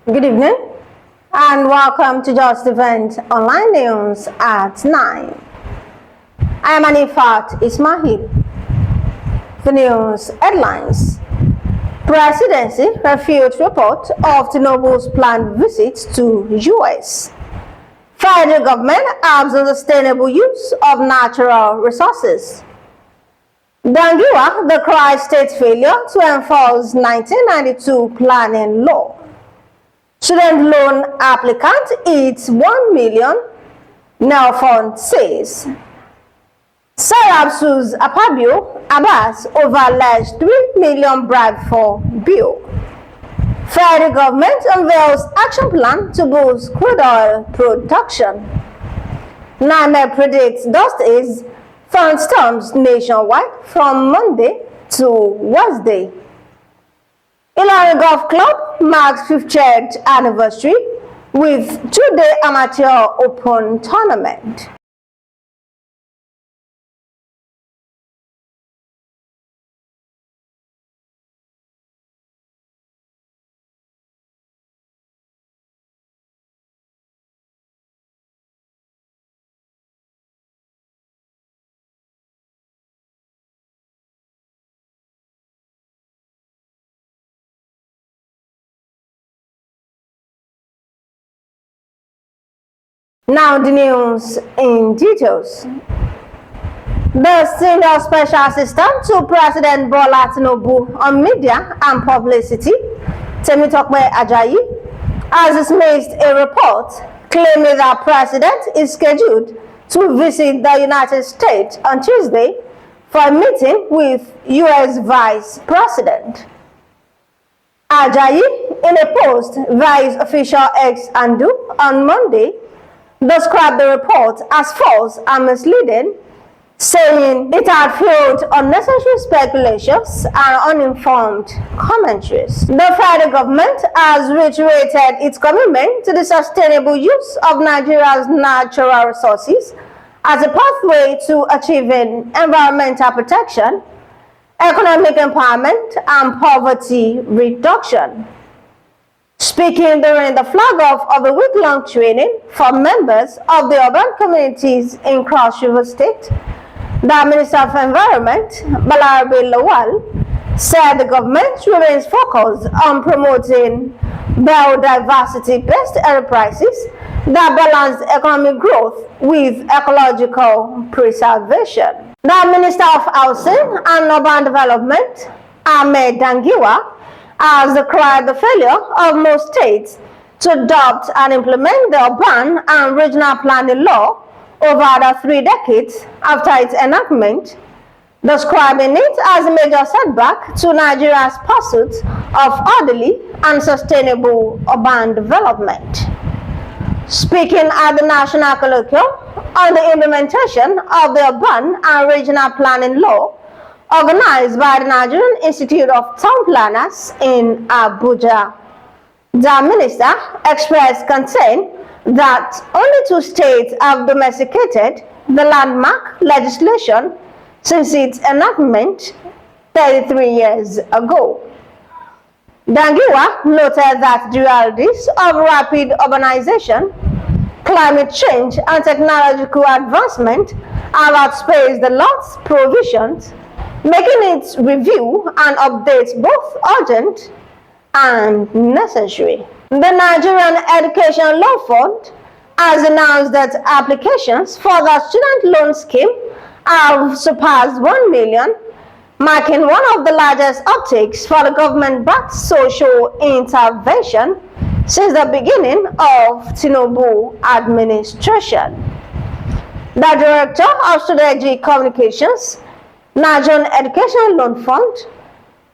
Good evening and welcome to Justeventoneline News at 9. I am Anifat Ismail. The news headlines. Presidency refutes report of Tinubu's planned visit to US. Federal government arms on sustainable use of natural resources. Dangiwa decries state failure to enforce 1992 planning law. Student loan applicant eats 1 million, NELFUND says. SERAP sues Akpabio, Abbas over alleged 3 million bribe-for-bill. Federal government unveils action plan to boost crude oil production. NiMet predicts dust is thunderstorms nationwide from Monday to Wednesday. Ilorin Golf Club marks 50th anniversary with 2-day amateur open tournament. Now the news in details. The Senior Special Assistant to President Bola Tinubu on Media and Publicity, Temitope Ajayi, has dismissed a report claiming that the President is scheduled to visit the United States on Tuesday for a meeting with U.S. Vice President. Ajayi, in a post via his official X handle on Monday, described the report as false and misleading, saying it had fueled unnecessary speculations and uninformed commentaries. The federal government has reiterated its commitment to the sustainable use of Nigeria's natural resources as a pathway to achieving environmental protection, economic empowerment, and poverty reduction. Speaking during the flag-off of a week-long training for members of the urban communities in Cross River State, the Minister of Environment, Lawal, said the government remains focused on promoting biodiversity-based enterprises that balance economic growth with ecological preservation. The Minister of Housing and Urban Development, Dangiwa, has decried the failure of most states to adopt and implement the urban and regional planning law over the 3 decades after its enactment, describing it as a major setback to Nigeria's pursuit of orderly and sustainable urban development. Speaking at the National Colloquium on the implementation of the urban and regional planning law, organized by the Nigerian Institute of Town Planners in Abuja, the minister expressed concern that only 2 states have domesticated the landmark legislation since its enactment 33 years ago. Dangiwa noted that the realities of rapid urbanization, climate change, and technological advancement have outspaced the law's provisions, making its review and updates both urgent and necessary. The Nigerian Education Law Fund has announced that applications for the student loan scheme have surpassed 1 million, marking one of the largest uptakes for the government-backed social intervention since the beginning of Tinubu administration. The Director of Strategic Communications, Nigerian Education Loan Fund,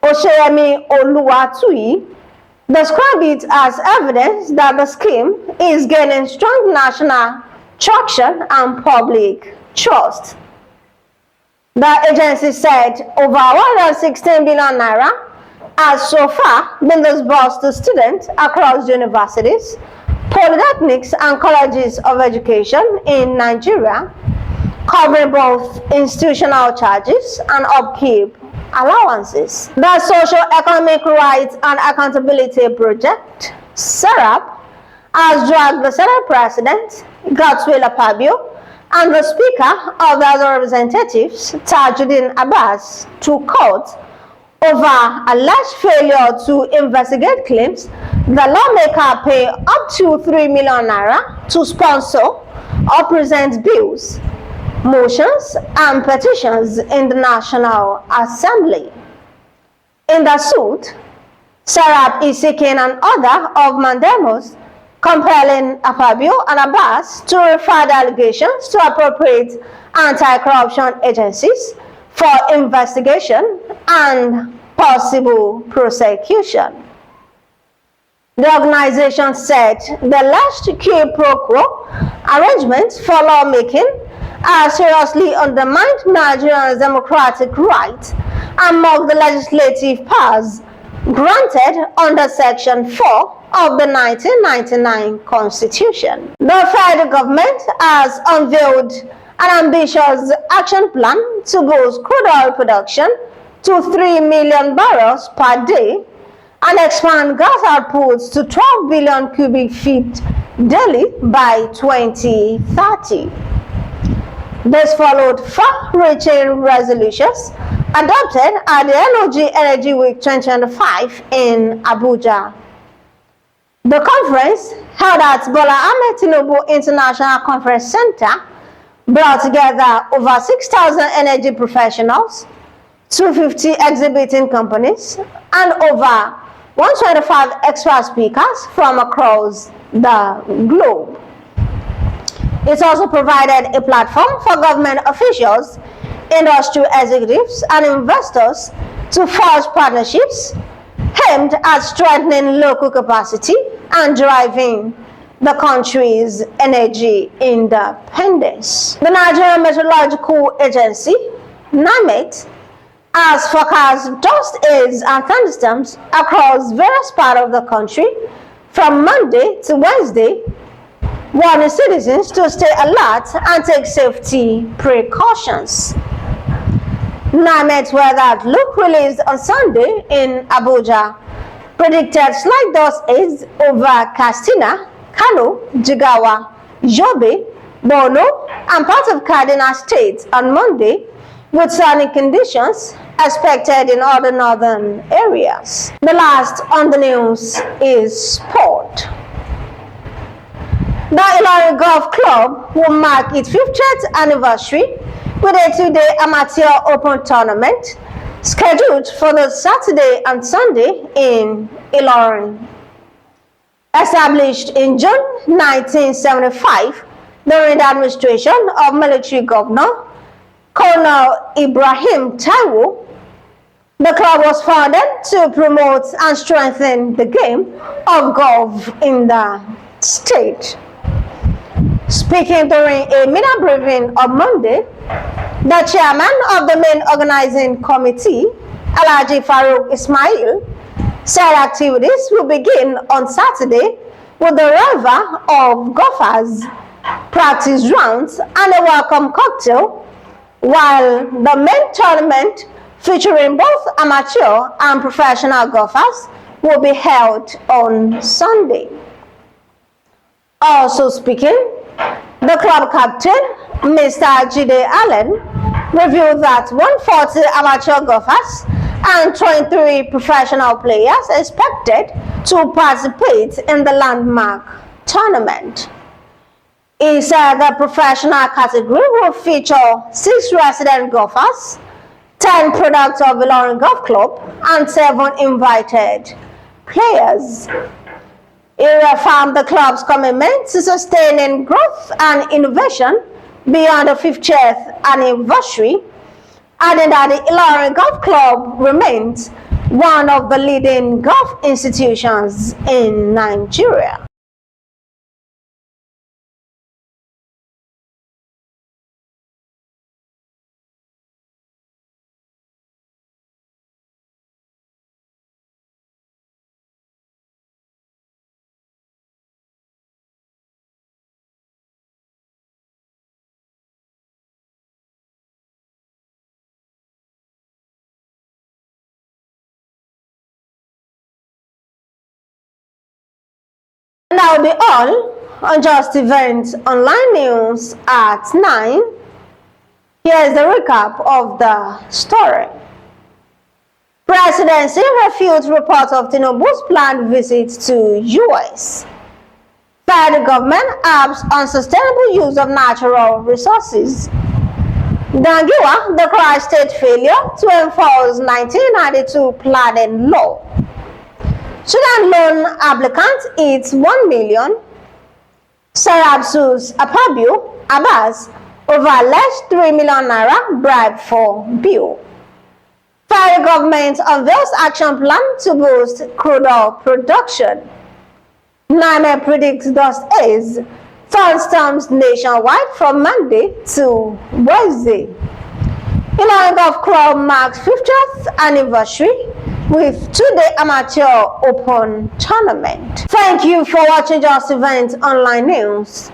Osheyemi Oluwatui, described it as evidence that the scheme is gaining strong national traction and public trust. The agency said over 116 billion naira has so far been disbursed to students across universities, polytechnics, and colleges of education in Nigeria, covering both institutional charges and upkeep allowances. The Socio-Economic Rights and Accountability Project, SERAP has dragged the Senate President, Govt Akpabio, and the Speaker of the House of Representatives, Abbas, to court over alleged failure to investigate claims the lawmaker pay up to 3 million naira to sponsor or present bills, motions, and petitions in the National Assembly. In the suit, SERAP is seeking an order of mandamus compelling Akpabio and Abbas to refer the allegations to appropriate anti-corruption agencies for investigation and possible prosecution. The organization said the alleged quid pro quo arrangements for lawmaking are seriously undermined Nigeria's democratic rights and mock the legislative powers granted under Section 4 of the 1999 Constitution. The federal government has unveiled an ambitious action plan to boost crude oil production to 3 million barrels per day and expand gas outputs to 12 billion cubic feet daily by 2030. This followed far-reaching resolutions adopted at the Energy Week 2025 in Abuja. The conference, held at Bola Ahmed Tinubu International Conference Center, brought together over 6,000 energy professionals, 250 exhibiting companies, and over 125 expert speakers from across the globe. It also provided a platform for government officials, industrial executives, and investors to forge partnerships aimed at strengthening local capacity and driving the country's energy independence. The Nigerian Meteorological Agency, NiMet, has forecast dust haze and thunderstorms across various parts of the country from Monday to Wednesday, warning citizens to stay alert and take safety precautions. NiMet weather outlook released on Sunday in Abuja predicted slight dust haze over Katsina, Kano, Jigawa, Yobe, Borno, and parts of Kaduna State on Monday, with sunny conditions expected in other northern areas. The last on the news is sport. The Ilorin Golf Club will mark its 50th anniversary with a 2-day amateur open tournament scheduled for the Saturday and Sunday in Ilorin. Established in June 1975 during the administration of military governor Colonel Ibrahim Taiwo, the club was founded to promote and strengthen the game of golf in the state. Speaking during a media briefing on Monday, the chairman of the main organizing committee, Alhaji Farouk Ismail, said activities will begin on Saturday with the arrival of golfers, practice rounds, and a welcome cocktail, while the main tournament, featuring both amateur and professional golfers, will be held on Sunday. Also speaking, the club captain, Mr. Jide Allen, revealed that 140 amateur golfers and 23 professional players expected to participate in the landmark tournament. He said the professional category will feature 6 resident golfers, 10 products of Ilorin Golf Club, and 7 invited players. He reaffirmed the club's commitment to sustaining growth and innovation beyond the 50th anniversary, adding that the Ilorin Golf Club remains one of the leading golf institutions in Nigeria. That will be all on Just Event Online News at 9. Here's the recap of the story. Presidency refutes report of Tinubu's planned visit to US. Federal government acts on sustainable use of natural resources. Dangiwa decries state failure to enforce 1992 planning law. Sudan loan applicant eats 1 million. SERAP sues Akpabio, Abbas over alleged 3 million naira bribe-for-bill. Federal government unveils action plan to boost crude oil production. NiMet predicts dust haze, thunderstorms nationwide from Monday to Wednesday. Ilorin Govt marks 50th anniversary with two-day amateur open tournament. Thank you for watching Just Event Online News.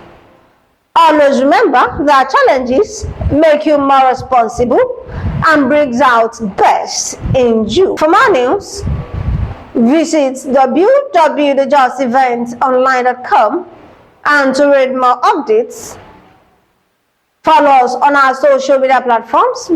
Always remember that challenges make you more responsible and brings out best in you. For more news, visit www.justeventoneline.com, and to read more updates, follow us on our social media platforms.